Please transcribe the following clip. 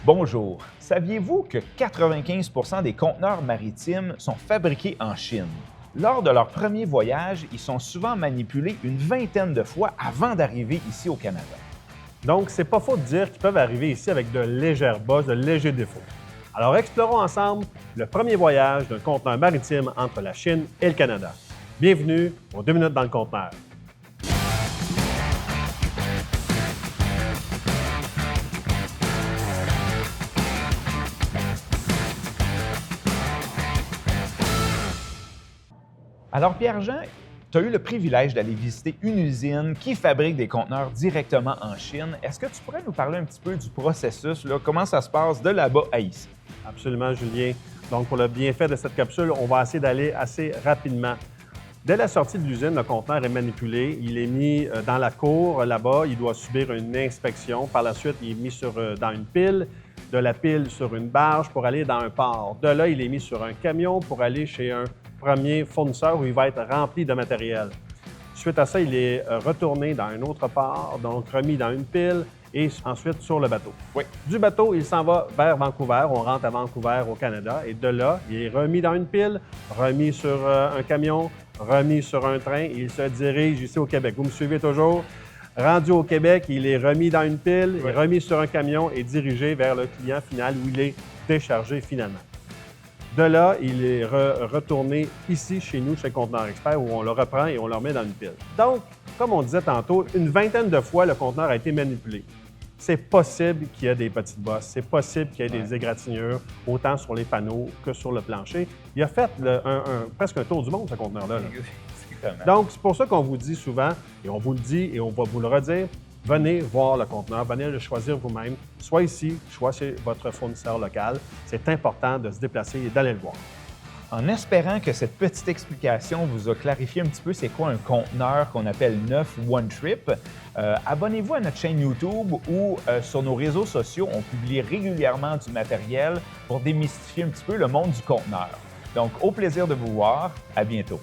Bonjour. Saviez-vous que 95 des conteneurs maritimes sont fabriqués en Chine? Lors de leur premier voyage, ils sont souvent manipulés une vingtaine de fois avant d'arriver ici au Canada. Donc, c'est pas faux de dire qu'ils peuvent arriver ici avec de légères bosses, de légers défauts. Alors, explorons ensemble le premier voyage d'un conteneur maritime entre la Chine et le Canada. Bienvenue aux 2 minutes dans le conteneur. Alors Pierre-Jean, tu as eu le privilège d'aller visiter une usine qui fabrique des conteneurs directement en Chine. Est-ce que tu pourrais nous parler un petit peu du processus, là, comment ça se passe de là-bas à ici? Absolument, Julien. Donc, pour le bienfait de cette capsule, on va essayer d'aller assez rapidement. Dès la sortie de l'usine, le conteneur est manipulé. Il est mis dans la cour, là-bas. Il doit subir une inspection. Par la suite, il est mis dans une pile. De la pile sur une barge pour aller dans un port. De là, il est mis sur un camion pour aller chez un premier fournisseur où il va être rempli de matériel. Suite à ça, il est retourné dans un autre port, donc remis dans une pile et ensuite sur le bateau. Oui. Du bateau, il s'en va vers Vancouver. On rentre à Vancouver au Canada et de là, il est remis dans une pile, remis sur un camion, remis sur un train et il se dirige ici au Québec. Vous me suivez toujours? Rendu au Québec, il est remis dans une pile, Oui. remis sur un camion et dirigé vers le client final où il est déchargé finalement. De là, il est retourné ici, chez nous, chez Conteneur Expert, où on le reprend et on le remet dans une pile. Donc, comme on disait tantôt, une vingtaine de fois, le conteneur a été manipulé. C'est possible qu'il y ait des petites bosses, c'est possible qu'il y ait des égratignures, autant sur les panneaux que sur le plancher. Il a fait presque un tour du monde, ce conteneur-là. Donc, c'est pour ça qu'on vous dit souvent, et on vous le dit et on va vous le redire, venez voir le conteneur, venez le choisir vous-même, soit ici, soit chez votre fournisseur local. C'est important de se déplacer et d'aller le voir. En espérant que cette petite explication vous a clarifié un petit peu c'est quoi un conteneur qu'on appelle neuf One Trip, abonnez-vous à notre chaîne YouTube ou sur nos réseaux sociaux. On publie régulièrement du matériel pour démystifier un petit peu le monde du conteneur. Donc, au plaisir de vous voir. À bientôt.